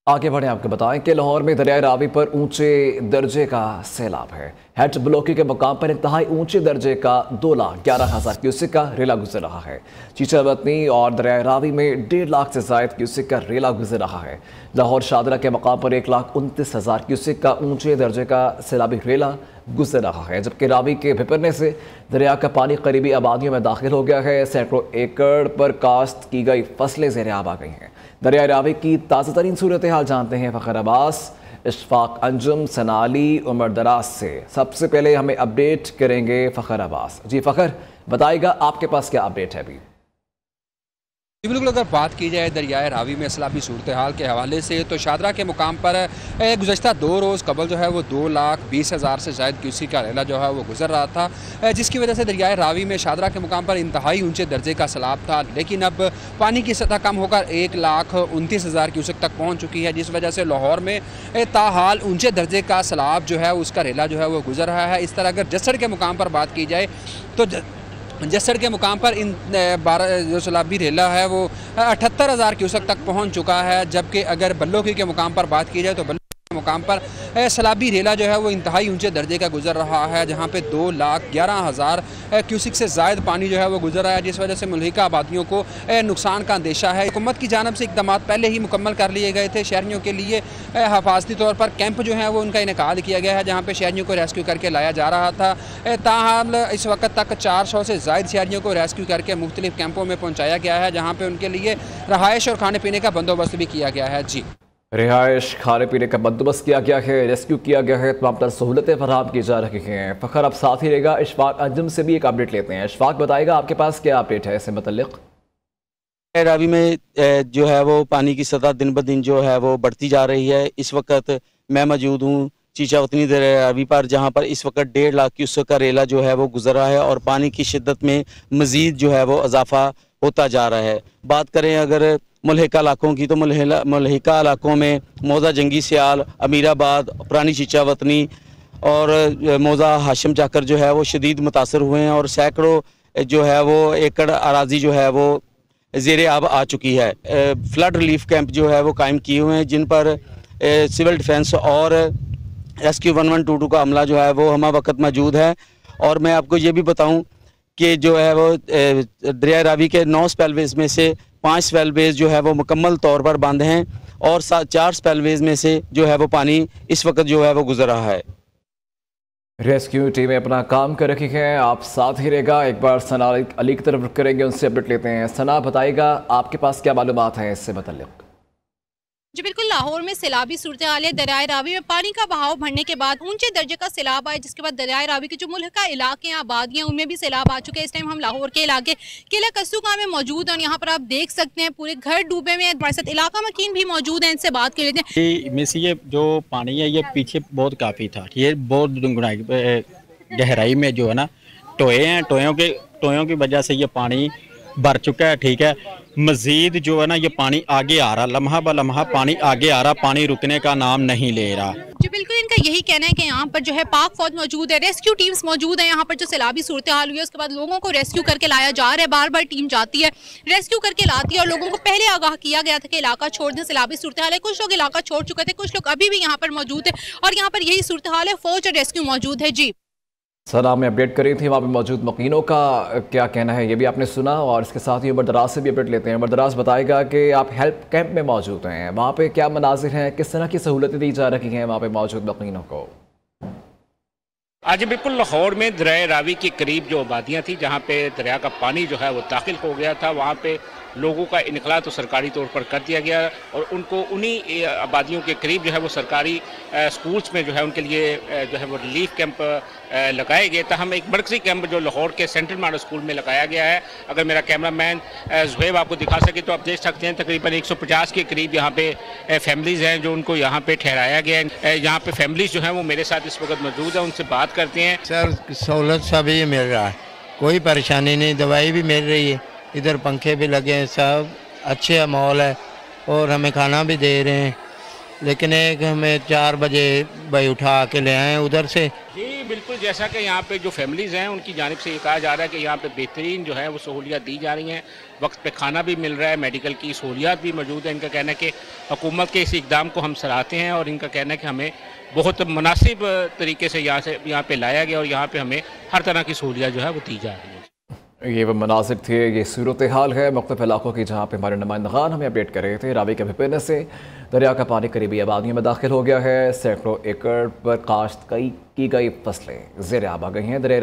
आगे बढ़े आपको बताएं कि लाहौर में दरियाए रावी पर ऊंचे दर्जे का सैलाब है। हेड ब्लॉकी के मकाम पर इंतहाई ऊंचे दर्जे का 2,11,000 क्यूसेक का रेला गुजर रहा है। चीचावतनी और दरियाए रावी में 1.5 लाख से जायद क्यूसेक का रेला गुजर रहा है। लाहौर शादरा के मकाम पर 1,29,000 क्यूसेक का ऊंचे दर्जे का सैलाबी रेला गुजर रहा है, जबकि रावी के भिपरने से दरिया का पानी करीबी आबादियों में दाखिल हो गया है। सैकड़ों एकड़ पर काश्त की गई फसलें ज़ेर-ए-आब आ गई हैं। दरिया रावी की ताज़ा तरीन सूरत हाल जानते हैं फ़खर अब्बास, इशफाक अंजुम, सनाली, उमर दराज से। सबसे पहले हमें अपडेट करेंगे फ़खर अब्बास। जी फ़खर, बताइएगा आपके पास क्या अपडेट है अभी? बिल्कुल, अगर बात की जाए दरियाए रावी में सैलाबी सूरत हाल के हवाले से तो शादरा के मुकाम पर गुज़श्ता 2 रोज़ कबल जो है वो 2,20,000 से ज़ायद क्यूसी का रेला जो है वो गुजर रहा था, जिसकी वजह से दरियाए रावी में शादरा के मुकाम पर इंतहाई ऊंचे दर्जे का सैलाब था। लेकिन अब पानी की सतह कम होकर 1,29,000 क्यूसेक तक पहुँच चुकी है, जिस वजह से लाहौर में ताहाल ऊँचे दर्जे का सैलाब जो है उसका रेला जो है वो गुजर रहा है। इस तरह अगर जसड़ के मुकाम पर बात की जाए तो जसड़ के मुकाम पर इन 12 जो सैलाबी रेला है वो 78,000 क्यूसेक तक पहुंच चुका है, जबकि अगर बल्लोकी के मुकाम पर बात की जाए तो मुकाम पर सैलाबी रेला जो है वो इंतहाई ऊंचे दर्जे का गुजर रहा है, जहां पे 2,11,000 क्यूसिक से ज़ायद पानी जो है वो गुजर रहा है, जिस वजह से मुल्हिका आबादियों को नुकसान का अंदेशा है। हुकूमत की जानब से इकदाम पहले ही मुकम्मल कर लिए गए थे। शहरियों के लिए हफाजती तौर पर कैंप जो है वो उनका इनेकाद किया गया है, जहाँ पर शहरियों को रेस्क्यू करके लाया जा रहा था। ताहाल इस वक्त तक 400 से ज़ायद शहरियों को रेस्क्यू करके मुख्तलिफ कैंपों में पहुँचाया गया है, जहाँ पर उनके लिए रहायश और खाने पीने का बंदोबस्त भी किया गया है। जी, रिहाइश, खाने पीने का बंदोबस्त किया गया है, रेस्क्यू किया गया है, तमाम तर सहूलतें फराहम की जा रही हैं। फ़खर, अब साथ ही रहेगा इशफाक अंजुम से भी एक अपडेट लेते हैं। इशफाक, बताएगा आपके पास क्या अपडेट है इससे मुतल्लिक़? रावी में जो है वो पानी की सतह दिन ब दिन जो है वो बढ़ती जा रही है। इस वक्त मैं मौजूद हूँ चीचावतनी दरिया रावी पर, जहाँ पर इस वक्त 1.5 लाख क्यूसेक का रेला जो है वो गुजर रहा है और पानी की शिद्दत में मज़ीद जो है वो इजाफा होता जा रहा है। बात करें अगर मुल्हिका इलाकों की तो मुल्हिका इलाकों में मौजा जंगी सियाल, अमीराबाद, पुरानी चीचावतनी और मौजा हाशिम जाकर जो है वो शदीद मुतासर हुए हैं और सैकड़ों जो है वो एकड़ अराजी जो है वो ज़ेर-ए-आब आ चुकी है। फ्लड रिलीफ कैंप जो है वो कायम किए हुए हैं, जिन पर सिविल डिफेंस और रेस्क्यू 1122 का अमला जो है वो हमा वक्त मौजूद है। और मैं आपको ये भी बताऊं कि जो है वो दरिया रावी के 9 स्पेलवेज में से 5 स्पेलवेज जो है वो मुकम्मल तौर पर बंद हैं और 4 स्पेलवेज में से जो है वो पानी इस वक्त जो है वो गुजर रहा है। रेस्क्यू टीमें अपना काम कर रखी हैं, आप साथ ही रहेगा। एक बार सना अली की तरफ करेंगे, उनसे अपडेट लेते हैं। सना, बताइएगा आपके पास क्या मालूमात हैं इससे मुतल्लिक़? जी बिल्कुल, लाहौर में सैलाबी सूरत हाल है। दरियाए रावी में पानी का बहाव बढ़ने के बाद ऊंचे दर्जे का सैलाब आए, जिसके बाद दरियाए रावी के जो मुल्का इलाके हैं, आबादियाँ, उनमें भी सैलाब आ चुके हैं। इस टाइम हम लाहौर के इलाके किला कसूका में मौजूद हैं और यहाँ पर आप देख सकते हैं पूरे घर डूबे हुए हैं। हमारे साथ इलाका मकीन भी मौजूद है, इनसे बात कर लेते हैं। में से ये जो पानी है ये पीछे बहुत काफ़ी था, ये बहुत गहराई में जो है ना टोए हैं, टोयों की वजह से ये पानी भर चुका है। ठीक है, मजीद जो है ना ये पानी आगे आ रहा, लम्हा ब लम्हा पानी आगे आ रहा, पानी रुकने का नाम नहीं ले रहा। जी बिल्कुल, इनका यही कहना है कि यहाँ पर जो है पाक फौज मौजूद है, रेस्क्यू टीम्स मौजूद है। यहाँ पर जो सैलाबी सूरत हाल हुई है उसके बाद लोगों को रेस्क्यू करके लाया जा रहा है। बार बार टीम जाती है, रेस्क्यू करके लाती है और लोगों को पहले आगाह किया गया था कि इलाका छोड़ दें, सैलाबी सूरत हाल है। कुछ लोग इलाका छोड़ चुके थे, कुछ लोग अभी भी यहाँ पर मौजूद है और यहाँ पर यही सूरत हाल है। फौज और रेस्क्यू मौजूद है। जी सर, आपने अपडेट करी थी, वहाँ पे मौजूद मकीनों का क्या कहना है ये भी आपने सुना, और इसके साथ ही उमर दराज से भी अपडेट लेते हैं। उमर दराज, बताएगा कि आप हेल्प कैंप में मौजूद हैं, वहाँ पे क्या मनाजिर हैं, किस तरह की सहूलतें दी जा रही हैं वहाँ पे मौजूद मकीनों को? आज बिल्कुल लाहौर में दरिया रावी के करीब जो आबादियाँ थी, जहाँ पे दरिया का पानी जो है वो दाखिल हो गया था, वहाँ पे लोगों का इनकला तो सरकारी तौर पर कर दिया गया और उनको उन्हीं आबादियों के करीब जो है वो सरकारी स्कूल्स में जो है उनके लिए जो है वो रिलीफ कैंप लगाए गए। तहम एक मरकजी कैंप जो लाहौर के सेंट्रल मॉडल स्कूल में लगाया गया है। अगर मेरा कैमरामैन जुहैब आपको दिखा सके तो आप देख सकते हैं तकरीबन 150 के करीब यहाँ पे फैमिलीज़ हैं जो उनको यहाँ पे ठहराया गया है। यहाँ पे फैमिलीज़ जो हैं वो मेरे साथ इस वक्त मौजूद है, उनसे बात करते हैं। सर, सहूलत सभी मिल रहा है, कोई परेशानी नहीं, दवाई भी मिल रही है, इधर पंखे भी लगे हैं, सब अच्छे माहौल है और हमें खाना भी दे रहे हैं। लेकिन एक हमें 4 बजे भाई उठा के ले आए उधर से। जी बिल्कुल, जैसा कि यहाँ पे जो फैमिलीज़ हैं उनकी जानिब से ये कहा जा रहा है कि यहाँ पे बेहतरीन जो है वो सहूलियात दी जा रही हैं, वक्त पे खाना भी मिल रहा है, मेडिकल की सहूलियात भी मौजूद है। इनका कहना है कि हुकूमत के इस इक़दाम को हम सराहते हैं और इनका कहना है कि हमें बहुत मुनासिब तरीके से यहाँ पे लाया गया और यहाँ पे हमें हर तरह की सहूलियात जो है वो दी जा रही है। ये वो मनासिब थे, ये सूरत हाल है मुख्तलिफ इलाकों की जहाँ पे हमारे नुमाइंदगान हमें अपडेट कर रहे थे। रावी के भिपने से दरिया का पानी करीबी आबादियों में दाखिल हो गया है। सैकड़ों एकड़ पर काश्त की गई फसलें ज़ेर आब आ गई हैं। दरिया